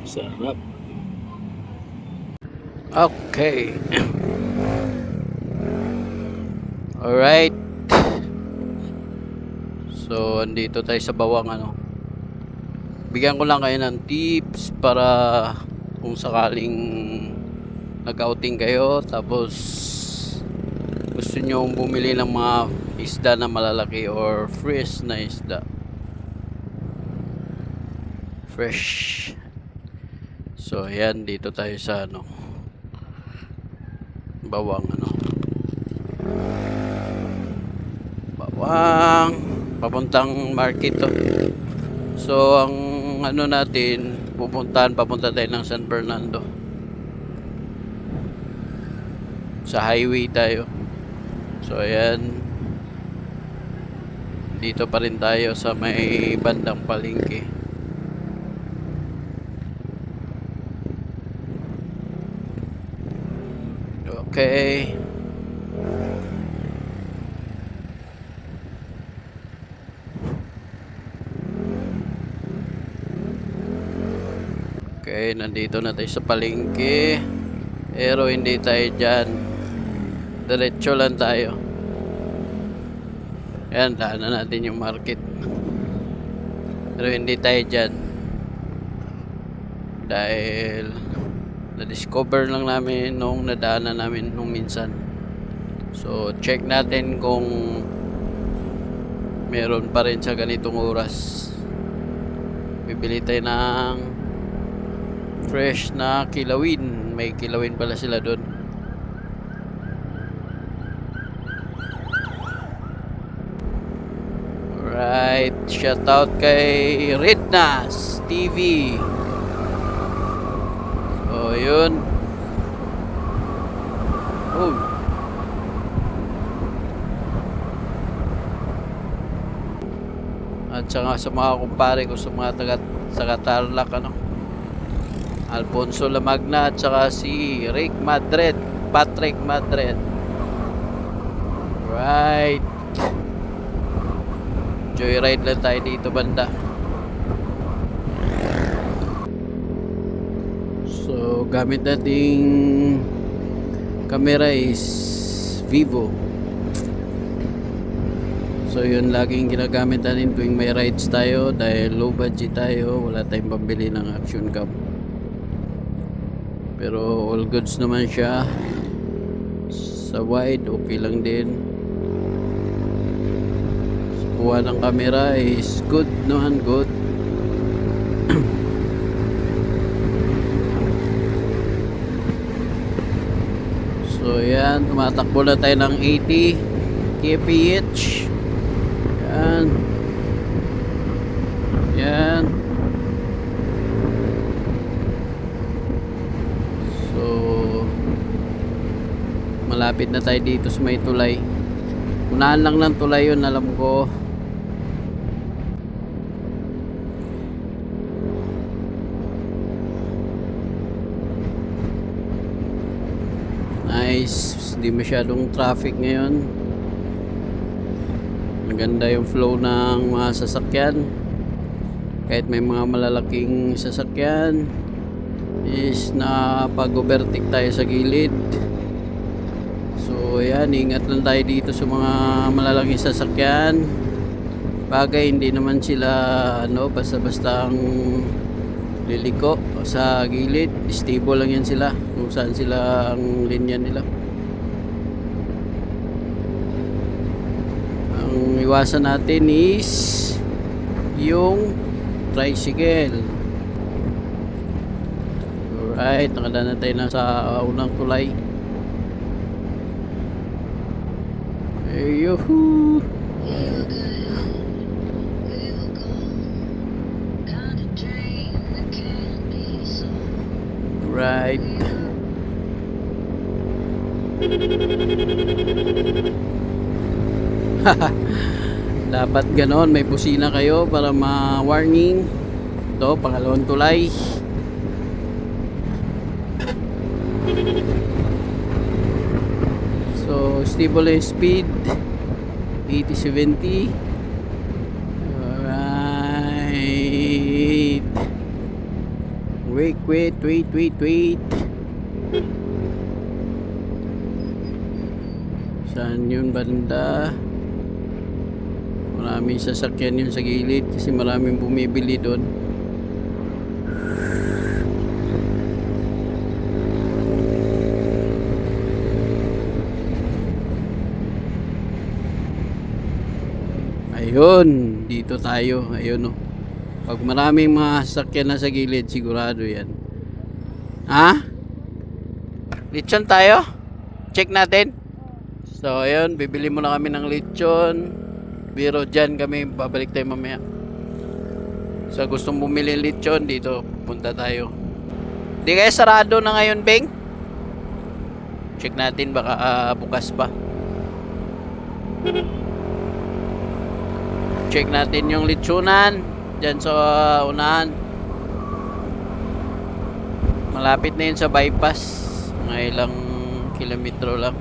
Sarap. Okay. Alright. So, andito tayo sa bawang Bigyan ko lang kayo ng tips para kung sakaling nag-outing kayo tapos gusto nyo bumili ng mga isda na malalaki or fresh na isda. Fresh. So, ayan, dito tayo sa bawang bawang papuntang market to. So ang natin papunta tayo ng San Fernando, sa highway tayo. So ayan, dito pa rin tayo sa may bandang palengke. Okay. Okay, nandito na tayo sa palengke. Pero hindi tayo dyan. Diretso lang tayo. Ayan, daanan natin yung market. Pero hindi tayo dyan. Dahil na-discover lang namin nung nadaanan namin nung minsan. So, check natin kung meron pa rin sa ganitong oras. Bibili tayo ng fresh na kilawin. May kilawin pala sila doon. Alright, shout out kay Rednas TV. So yun. Oh. At saka sa mga kumpare ko sa mga taga Tarlac Alfonso Lamagna at saka si Patrick Madrid. Right. Joyride lang tayo dito banda. So gamit nating camera is Vivo. So yun laging ginagamit natin tuwing may rides tayo dahil low budget tayo, wala tayong pambili ng action cam. Pero all goods naman siya. Sa wide okay lang din. Sa kuha ng camera is good naman, good. So yan, tumatakbo na tayo ng 80 kph. Yan. Yan. So malapit na tayo dito sa may tulay. Unahan lang ng tulay yun, alam ko. Nice, hindi masyadong traffic ngayon. Maganda yung flow ng mga sasakyan. Kahit may mga malalaking sasakyan is napag-overtake tayo sa gilid. So yan, ingat lang tayo dito sa mga malalaking sasakyan. Bagay hindi naman sila basta-basta ang liliko sa gilid. Stable lang yan sila kung saan sila ang linya nila. Ang iwasan natin is yung tricycle. Alright, nakadaan na tayo na sa unang tulay. Yuhu! Right. Dapat ganon, may busina kayo para ma-warning. Ito, pangalawang tulay. So, stable yung speed 80-70. Alright. Wait. Saan yun banda? Maraming sasakyan yun sa gilid kasi maraming bumibili doon. Ayun, dito tayo. Ayun, oh. Pag maraming mga sasakyan na sa gilid, sigurado yan. Ha? Lechon tayo? Check natin. So, ayun, bibili muna kami ng lechon. Biro dyan kami, babalik tayo mamaya. So, gustong bumili ng lechon, dito punta tayo. Di kaya sarado na ngayon, Beng? Check natin, baka bukas pa. Check natin yung lechonan dyan sa unahan. Malapit na yun sa bypass. Mga ilang kilometro lang.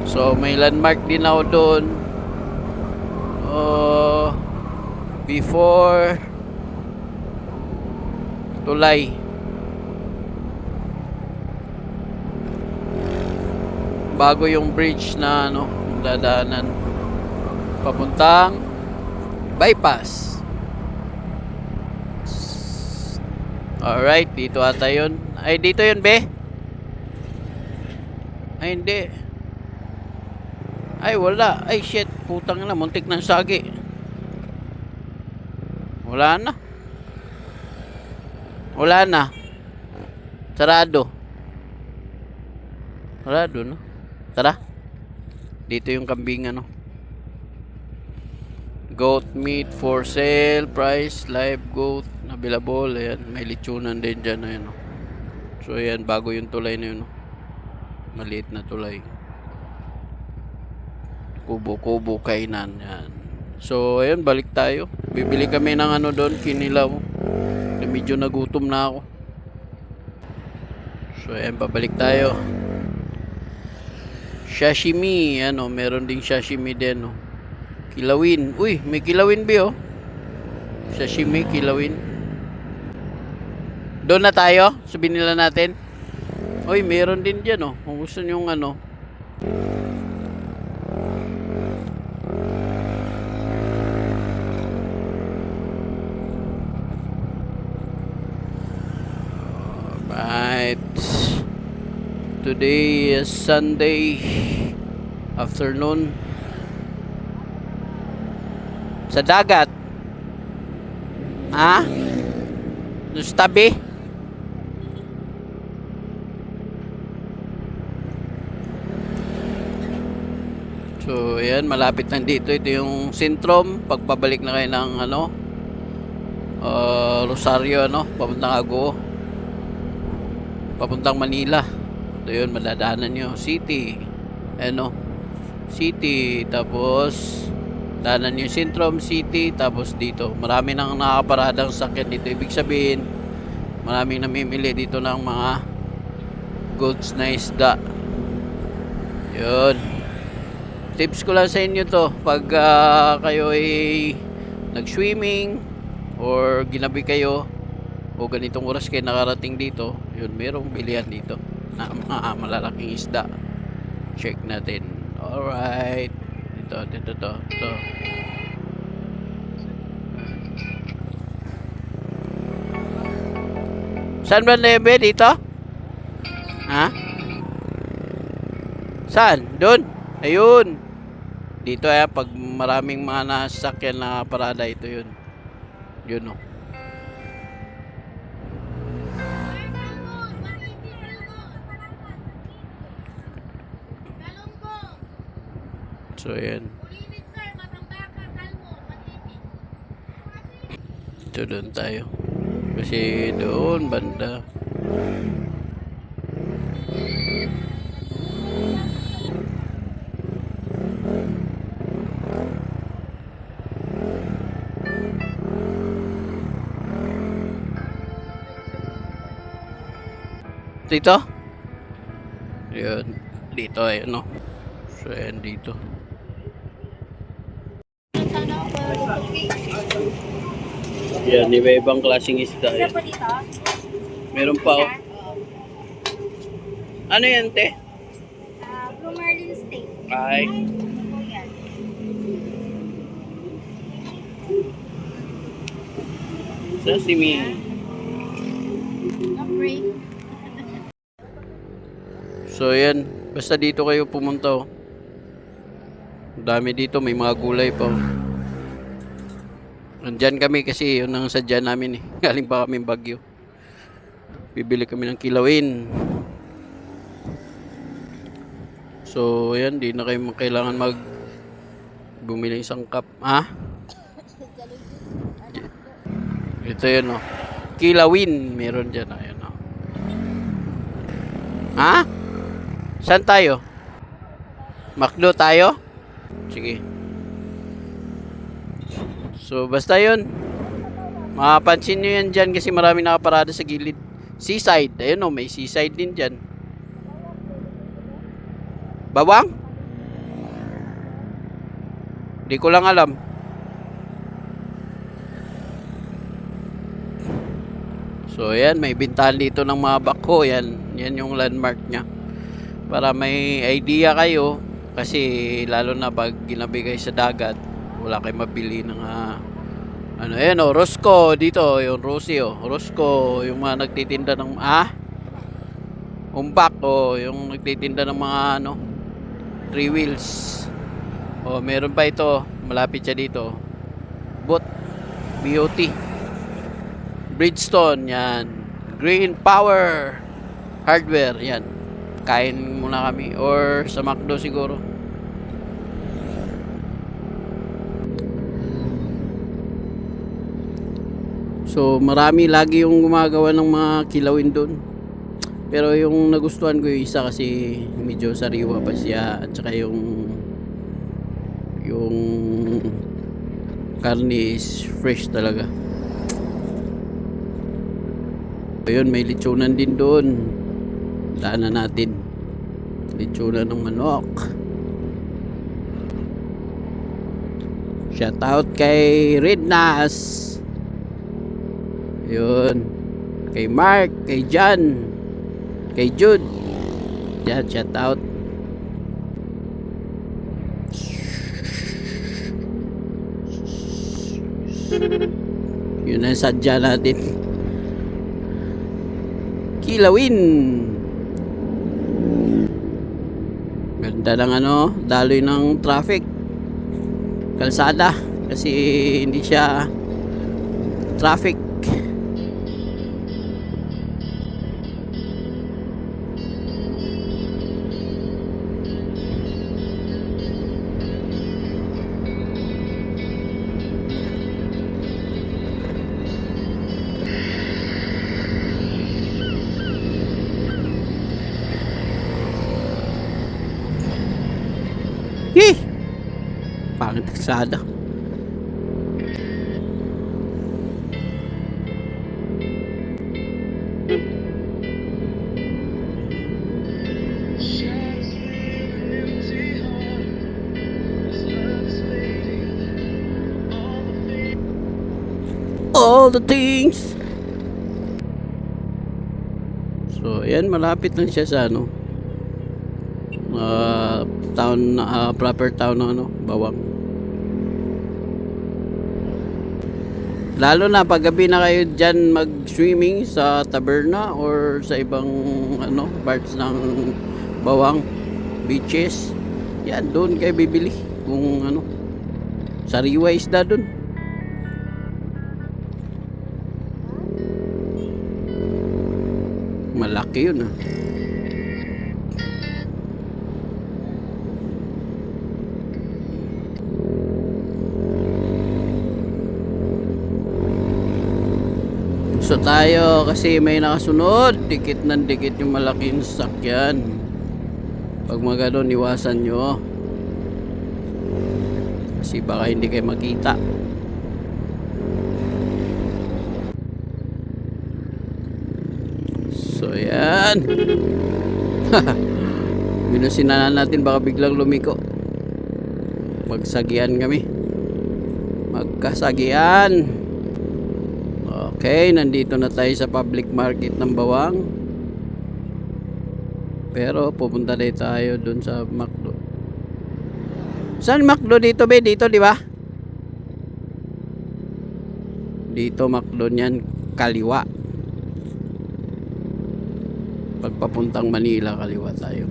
So may landmark din ako doon. Before Tulay. Bago yung bridge na dadaanan papuntang bypass. Alright, dito ata yun. Ay, dito yun, be? Ay, hindi. Ay, wala. Ay, shit. Putang na, muntik ng sagi. Wala na. Sarado. No? Tara. Dito yung kambing, Goat meat for sale. Price, live goat. Available. Ayan, may lechonan din dyan. Ayan, So, ayan, bago yung tulay na yun. Maliit na tulay. Kubo-kubo kainan. Yan. So, ayan, balik tayo. Bibili kami ng doon, kinilaw. Medyo nagutom na ako. So, ayan, pabalik tayo. Sashimi, meron ding sashimi din, Kilawin. Uy, may kilawin ba, Sashimi, kilawin. Doon na tayo, sabihin nila natin. Uy, meron din dyan, Kung gusto nyo Alright. Today is Sunday afternoon. Sa dagat. Ha? Doon sa tabi? So, ayan, malapit lang dito. Ito yung Sintrom. Pagpabalik na kayo ng Rosario, papuntang Ago. Papuntang Manila. Ito yun, madadaanan nyo. City. City. Tapos, daanan nyo Sintrom City. Tapos dito, marami nang nakaparadang sakyan dito. Ibig sabihin, maraming namimili dito ng mga goods na isda. Yun. Tips ko lang sa inyo to. Pag kayo ay nag-swimming or ginabi kayo o ganitong oras kayo nakarating dito, yun, merong bilihan dito na mga malalaking isda. Check natin. Alright. Ito. Saan ba nebe dito? Ha? Saan? Doon? Ayun. Dito pag maraming mga nasakyan na parada, ito yun. Yun, So, ayan. Ito doon tayo. Kasi doon, banda. Dito? Yun. Dito, ayun, So, ayan dito. Yan, iba-ibang klaseng isda. Isa Eh. po dito. Meron pa oh. Ano yan, te? Blue Marlin steak. Ay, Po yan. sashimi. Break. So yan, basta dito kayo pumunta oh. Ang dami dito, may mga gulay pa oh. Nandyan kami kasi yun ang sadya namin eh. Galing pa kami Baguio. Bibili kami ng kilawin. So yan, di na kayo kailangan bumili isang cup. Ha? Ito yun oh. Kilawin, meron dyan. Ayan oh. Ha? Saan tayo? McDo tayo? Sige. So, basta yun. Mapapansin nyo yan dyan kasi marami nakaparada sa gilid. Seaside. Ayun o, may seaside din dyan. Bawang? Hindi ko lang alam. So, ayan. May bintahan dito ng mga bako. Yan yung landmark niya. Para may idea kayo. Kasi lalo na pag ginabigay sa dagat, wala kayong mabili ng ano ayan oh, Rosco dito, yung Rosie oh, Rosco, yung mga nagtitinda ng umbak oh, yung nagtitinda ng mga ano, 3 wheels. Oh, meron pa ito, malapit siya dito. BOT Bridgestone, yan. Green Power Hardware, yan. Kain muna kami or sa McDo siguro. So marami lagi yung gumagawa ng mga kilawin doon. Pero yung nagustuhan ko yung isa kasi medyo sariwa pa siya at saka yung karne is fresh talaga. Ayun, may lechonan din doon. Daanan natin. Lechonan ng manok. Shout out kay Rednas. Yun. Kay Mark, kay John, kay Jude. Yan, shout out. Yun ang sadya natin. Kilawin. Ganda ng ano, daloy ng traffic. Kalsada. Kasi hindi siya traffic. Hih! Pangit kalsada. All the things. So, ayan, malapit lang siya sa ano, town, proper town ng ano, Bawang. Lalo na pag gabi na kayo dyan mag-swimming sa taberna or sa ibang ano, parts ng Bawang beaches. Yan, doon kayo bibili kung ano, sariwa isda doon. Malaki yun ah. So tayo kasi may nakasunod, dikit ng dikit yung malaking sasakyan. Pag mga ganun, iwasan nyo kasi baka hindi kayo makita. So yan. Binusinan natin, baka biglang lumiko. Magsagyan kami. magkasagian. Okay, nandito na tayo sa public market ng Bawang. Pero pupunta din tayo dun sa McDo. Saan McDo dito be? Dito di ba? Dito McDo niyan, kaliwa. Pagpapuntang Manila, kaliwa tayo.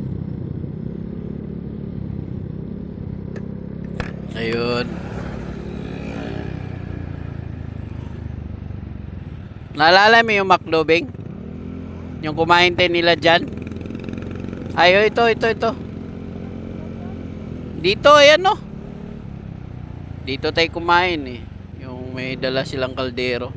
Ayun. Naalala mo yung McDo, Beng? Yung kumain tayo nila dyan? Ayo, ito. Dito, ayan no. Dito tayo kumain eh. Yung may dala silang kaldero.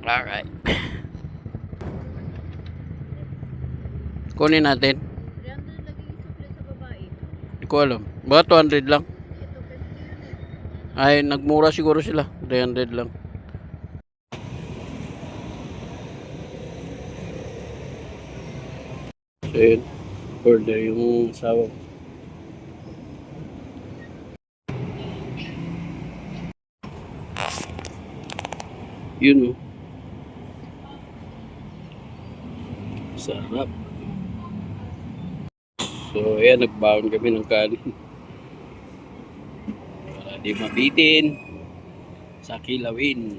Alright. Kunin natin. 300 lagi yung supply sa babae. Hindi ko alam. Baka 200 lang. Ito 50 yun eh. Ay, nagmura siguro sila. 300 lang. So yun. Order yung sawa. Yun oh. Sarap. So ayan, nagbaon kami ng kanin. Para di mabitin sa kilawin.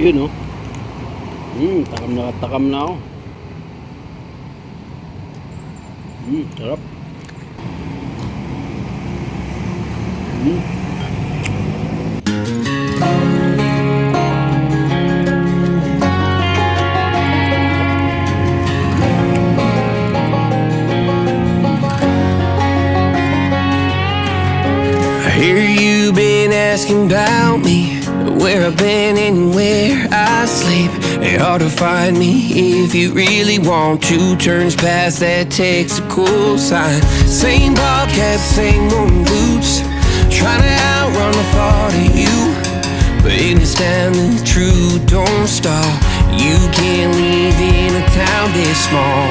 Yun oh. Takam na ako. Sarap. I hear you been asking about me, where I've been and where I sleep. It's hard to find me if you really want to. Turns past that Texaco sign. Same ball cap, same old boots. Trying to outrun the thought of you, but in this town the truth don't stop. You can't live in a town this small.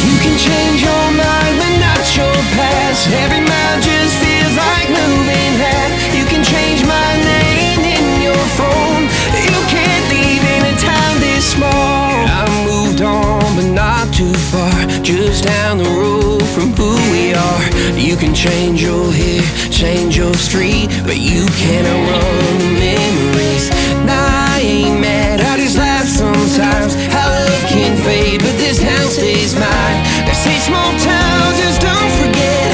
You can change your mind, but not your past. Every mile just feels like moving half. You can change my name in your phone. You can't leave in a town this small. I moved on, but not too far. Just down the road from who we are. You can change your hair, change your street, but you can't outrun the memories. Nah, I ain't mad, I just laugh sometimes. How love can fade, but this town stays mine. They say small towns just don't forget.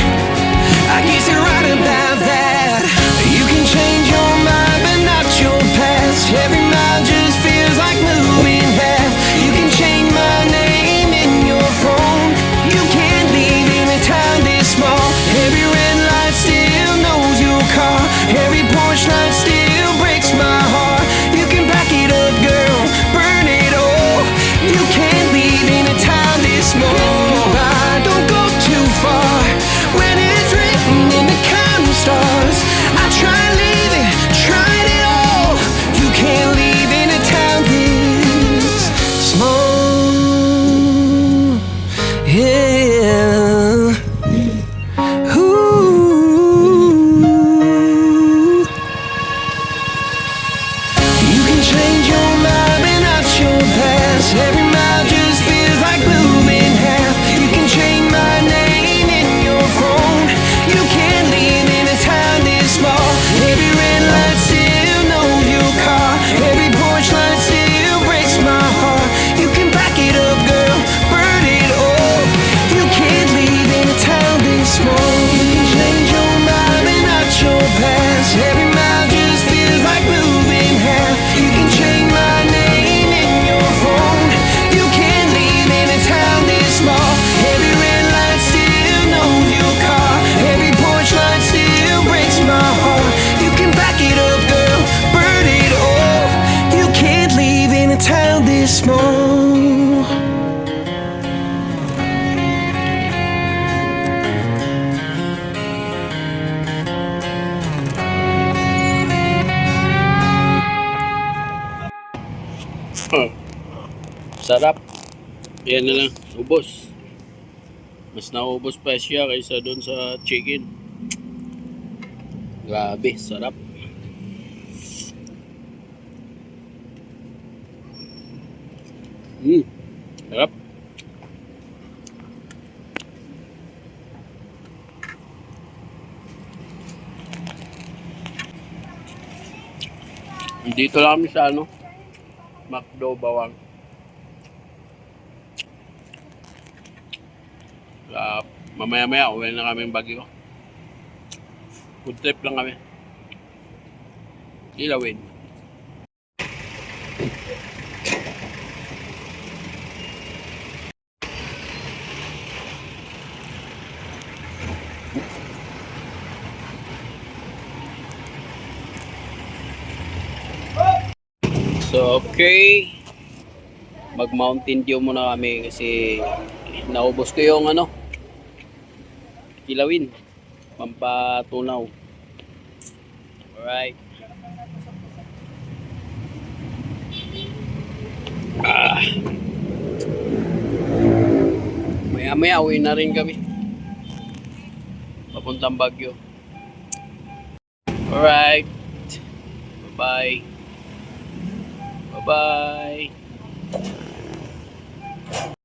I guess you're right about that. You can change your mind, but not your past. Every mile just feels like moving half. You can change my name in your phone. You can't leave in a town this small. Every red light still knows your car. Every Porsche light still breaks my heart. You can back it up, girl, burn it all. You can't leave in a town this small. I don't this small. Sarap. Yan na lang. Ubos. Mas naubos pa siya kaysa doon sa chicken. Grabe, sarap. Sarap. Dito lang kami sa McDo Bawang. Mamaya-maya uwi na kami ng Baguio. Food trip lang kami. Ilawin. So, okay. Mag-Mountain Dew muna kami kasi naubos ko yung kilawin. Pampatunaw. Alright. Maya-maya uwi na rin kami. Papuntang Baguio. Alright. Bye-bye. Bye-bye.